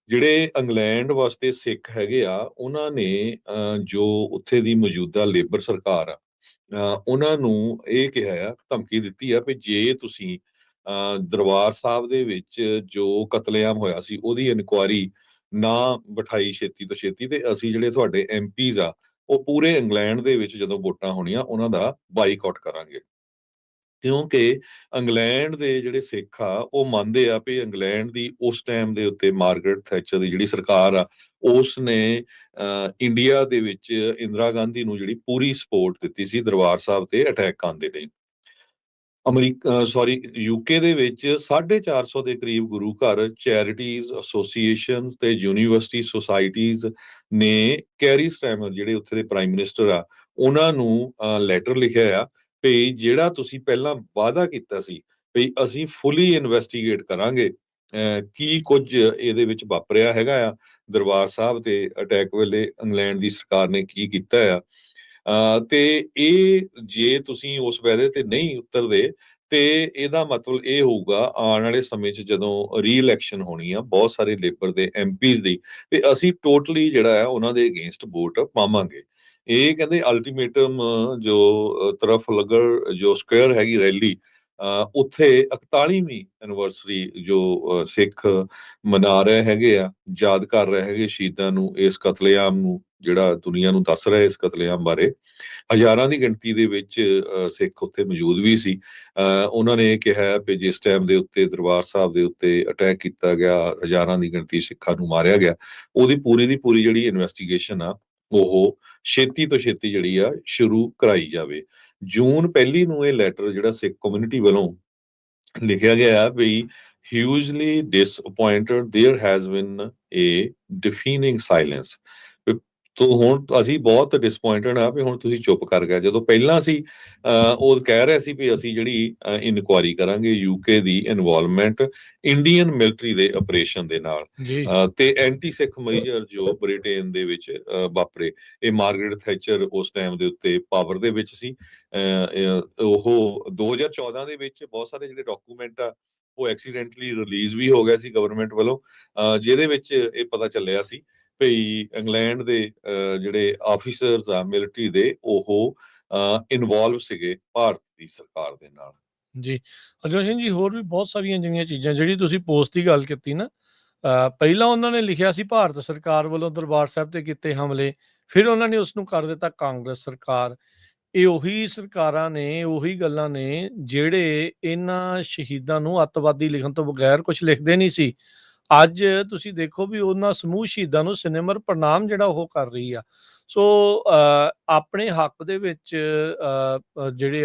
ਜਿਹੜੇ ਇੰਗਲੈਂਡ ਵਾਸਤੇ ਸਿੱਖ ਹੈਗੇ ਆ, ਉਹਨਾਂ ਨੇ ਜੋ ਉੱਥੇ ਦੀ ਮੌਜੂਦਾ ਲੇਬਰ ਸਰਕਾਰ ਆ, ਉਹਨਾਂ ਨੂੰ ਇਹ ਕਿਹਾ ਆ, ਧਮਕੀ ਦਿੱਤੀ ਆ ਵੀ ਜੇ ਤੁਸੀਂ ਦਰਬਾਰ ਸਾਹਿਬ ਦੇ ਵਿੱਚ ਜੋ ਕਤਲੇਆਮ ਹੋਇਆ ਸੀ ਉਹਦੀ ਇਨਕੁਆਇਰੀ ਨਾ ਬਿਠਾਈ ਛੇਤੀ ਤੋਂ ਛੇਤੀ, ਤੇ ਅਸੀਂ ਜਿਹੜੇ ਤੁਹਾਡੇ ਐਮਪੀਜ਼ ਆ ਉਹ ਪੂਰੇ ਇੰਗਲੈਂਡ ਦੇ ਵਿੱਚ ਜਦੋਂ ਵੋਟਾਂ ਹੋਣੀਆਂ ਉਹਨਾਂ ਦਾ ਬਾਈਕਾਟ ਕਰਾਂਗੇ। ਕਿਉਂਕਿ ਇੰਗਲੈਂਡ ਦੇ ਜਿਹੜੇ ਸਿੱਖ ਆ ਉਹ ਮੰਨਦੇ ਆ ਵੀ ਇੰਗਲੈਂਡ ਦੀ ਉਸ ਟਾਈਮ ਦੇ ਉੱਤੇ ਮਾਰਗਰਟ ਥੈਚਰ ਦੀ ਜਿਹੜੀ ਸਰਕਾਰ ਆ, ਉਸ ਨੇ ਇੰਡੀਆ ਦੇ ਵਿੱਚ ਇੰਦਰਾ ਗਾਂਧੀ ਨੂੰ ਜਿਹੜੀ ਪੂਰੀ ਸਪੋਰਟ ਦਿੱਤੀ ਸੀ ਦਰਬਾਰ ਸਾਹਿਬ ਤੇ ਅਟੈਕ ਕਰਨ ਦੇ ਲਈ। ਯੂਕੇ ਦੇ ਵਿੱਚ 450 ਦੇ ਕਰੀਬ ਗੁਰੂ ਘਰ, ਚੈਰਿਟੀਜ਼, ਐਸੋਸੀਏਸ਼ਨ ਤੇ ਯੂਨੀਵਰਸਿਟੀ ਸੁਸਾਇਟੀਜ਼ ਨੇ ਕੈਰੀ ਸਟੈਮਰ ਜਿਹੜੇ ਉੱਥੇ ਦੇ ਪ੍ਰਾਈਮ ਮਿਨਿਸਟਰ ਆ ਉਹਨਾਂ ਨੂੰ ਲੈਟਰ ਲਿਖਿਆ ਆ ਵੀ ਜਿਹੜਾ ਤੁਸੀਂ ਪਹਿਲਾਂ ਵਾਅਦਾ ਕੀਤਾ ਸੀ ਵੀ ਅਸੀਂ ਫੁੱਲੀ ਇਨਵੈਸਟੀਗੇਟ ਕਰਾਂਗੇ ਕੀ ਕੁਝ ਇਹਦੇ ਵਿੱਚ ਵਾਪਰਿਆ ਹੈਗਾ ਆ, ਦਰਬਾਰ ਸਾਹਿਬ ਤੇ ਅਟੈਕ ਵੇਲੇ ਇੰਗਲੈਂਡ ਦੀ ਸਰਕਾਰ ਨੇ ਕੀ ਕੀਤਾ ਆ, ਤੇ ਇਹ ਜੇ ਤੁਸੀਂ ਉਸ ਵਾਅਦੇ ਤੇ ਨਹੀਂ ਉਤਰਦੇ ਤੇ ਇਹਦਾ ਮਤਲਬ ਇਹ ਹੋਊਗਾ ਆਉਣ ਵਾਲੇ ਸਮੇਂ 'ਚ ਜਦੋਂ ਰੀ-ਇਲੈਕਸ਼ਨ ਹੋਣੀ ਆ ਬਹੁਤ ਸਾਰੇ ਲੇਬਰ ਦੇ ਐਮਪੀਜ਼ ਦੀ, ਤੇ ਅਸੀਂ ਟੋਟਲੀ ਜਿਹੜਾ ਆ ਉਹਨਾਂ ਦੇ ਅਗੇਂਸਟ ਵੋਟ ਪਾਵਾਂਗੇ। ਇਹ ਕਹਿੰਦੇ ਅਲਟੀਮੇਟਮ ਜੋ ਤਰਫਲਗਰ ਜੋ ਸਕੁਅਰ ਹੈਗੀ ਰੈਲੀ, ਉੱਥੇ 41ਵੀਂ ਐਨਵਰਸਰੀ ਜੋ ਸਿੱਖ ਮਨਾ ਰਹੇ ਹੈਗੇ ਆ, ਯਾਦ ਕਰ ਰਹੇ ਹੈਗੇ ਸ਼ਹੀਦਾਂ ਨੂੰ, ਇਸ ਕਤਲੇਆਮ ਨੂੰ ਜਿਹੜਾ ਦੁਨੀਆ ਨੂੰ ਦੱਸ ਰਿਹਾ ਇਸ ਕਤਲੇਆਮ ਬਾਰੇ। ਹਜ਼ਾਰਾਂ ਦੀ ਗਿਣਤੀ ਦੇ ਵਿੱਚ ਸਿੱਖ ਉੱਥੇ ਮੌਜੂਦ ਵੀ ਸੀ। ਉਹਨਾਂ ਨੇ ਇਹ ਕਿਹਾ ਵੀ ਜਿਸ ਟਾਈਮ ਦੇ ਉੱਤੇ ਦਰਬਾਰ ਸਾਹਿਬ ਦੇ ਉੱਤੇ ਅਟੈਕ ਕੀਤਾ ਗਿਆ, ਹਜ਼ਾਰਾਂ ਦੀ ਗਿਣਤੀ ਸਿੱਖਾਂ ਨੂੰ ਮਾਰਿਆ ਗਿਆ, ਉਹਦੀ ਪੂਰੀ ਦੀ ਪੂਰੀ ਜਿਹੜੀ ਇਨਵੈਸਟੀਗੇਸ਼ਨ ਆ ਉਹ ਛੇਤੀ ਤੋਂ ਛੇਤੀ ਜਿਹੜੀ ਆ ਸ਼ੁਰੂ ਕਰਾਈ ਜਾਵੇ। ਜੂਨ 1 ਨੂੰ ਇਹ ਲੈਟਰ ਜਿਹੜਾ ਸਿੱਖ ਕਮਿਊਨਿਟੀ ਵੱਲੋਂ ਲਿਖਿਆ ਗਿਆ ਆ ਵੀ ਹਿਊਜਲੀ ਡਿਸਅਪੁਆਇੰਟਡ ਦੇਅਰ ਹੈਜ਼ ਬਿਨ ਏ ਡਿਫੀਨਿੰਗ ਸਾਇਲੈਂਸ, ਤੋ ਹੁਣ ਅਸੀਂ ਬਹੁਤ ਡਿਸਪੁਆਇੰਟਡ ਆ ਵੀ ਹੁਣ ਤੁਸੀਂ ਚੁੱਪ ਕਰ ਗਏ, ਜਦੋਂ ਪਹਿਲਾਂ ਸੀ ਉਹ ਕਹਿ ਰਹੇ ਸੀ ਵੀ ਅਸੀਂ ਜਿਹੜੀ ਇਨਕੁਆਇਰੀ ਕਰਾਂਗੇ ਯੂਕੇ ਦੀ ਇਨਵੋਲਵਮੈਂਟ ਇੰਡੀਅਨ ਮਿਲਟਰੀ ਦੇ ਆਪਰੇਸ਼ਨ ਦੇ ਨਾਲ, ਤੇ ਐਂਟੀ ਸਿੱਖ ਮੇਜਰ ਜੋ ਬ੍ਰਿਟੇਨ ਦੇ ਵਿੱਚ ਵਾਪਰੇ। ਇਹ ਮਾਰਗਰਟ ਥੈਚਰ ਉਸ ਟਾਈਮ ਦੇ ਉੱਤੇ ਪਾਵਰ ਦੇ ਵਿੱਚ ਸੀ। ਉਹ 2014 ਦੇ ਵਿੱਚ ਬਹੁਤ ਸਾਰੇ ਜਿਹੜੇ ਡਾਕੂਮੈਂਟ ਆ ਉਹ ਐਕਸੀਡੈਂਟਲੀ ਰਿਲੀਜ਼ ਵੀ ਹੋ ਗਿਆ ਸੀ ਗਵਰਨਮੈਂਟ ਵੱਲੋਂ, ਜਿਹਦੇ ਵਿੱਚ ਇਹ ਪਤਾ ਚੱਲਿਆ ਸੀ ਵੀ ਇੰਗਲੈਂਡ ਦੇ ਜਿਹੜੇ ਆਫੀਸਰਸ ਆ ਮਿਲਟਰੀ ਦੇ ਉਹ ਇਨਵੋਲਵ ਸੀਗੇ ਭਾਰਤ ਦੀ ਸਰਕਾਰ ਦੇ ਨਾਲ। ਜੀ ਅਰਜੁਨ ਸਿੰਘ ਜੀ, ਹੋਰ ਵੀ ਬਹੁਤ ਸਾਰੀਆਂ ਜਿਹੜੀਆਂ ਚੀਜ਼ਾਂ, ਜਿਹੜੀ ਤੁਸੀਂ ਪੋਸਟ ਦੀ ਗੱਲ ਕੀਤੀ ਨਾ, ਪਹਿਲਾਂ ਉਹਨਾਂ ਨੇ ਲਿਖਿਆ ਸੀ ਭਾਰਤ ਸਰਕਾਰ ਵੱਲੋਂ ਦਰਬਾਰ ਸਾਹਿਬ ਤੇ ਕੀਤੇ ਹਮਲੇ, ਫਿਰ ਉਹਨਾਂ ਨੇ ਉਸ ਨੂੰ ਕਰ ਦਿੱਤਾ ਕਾਂਗਰਸ ਸਰਕਾਰ। ਇਹ ਉਹੀ ਸਰਕਾਰਾਂ ਨੇ, ਉਹੀ ਗੱਲਾਂ ਨੇ ਜਿਹੜੇ ਇਹਨਾਂ ਸ਼ਹੀਦਾਂ ਨੂੰ ਅੱਤਵਾਦੀ ਲਿਖਣ ਤੋਂ ਬਗੈਰ ਕੁਝ ਲਿਖਦੇ ਨਹੀਂ ਸੀ। ਅੱਜ ਤੁਸੀਂ ਦੇਖੋ ਵੀ ਉਹਨਾਂ ਸਮੂਹ ਸ਼ਹੀਦਾਂ ਨੂੰ ਸਿਨੇਮਰ ਪ੍ਰਣਾਮ ਜਿਹੜਾ ਉਹ ਕਰ ਰਹੀ ਆ। ਸੋ ਆਪਣੇ ਹੱਕ ਦੇ ਵਿੱਚ ਜਿਹੜੇ ਆ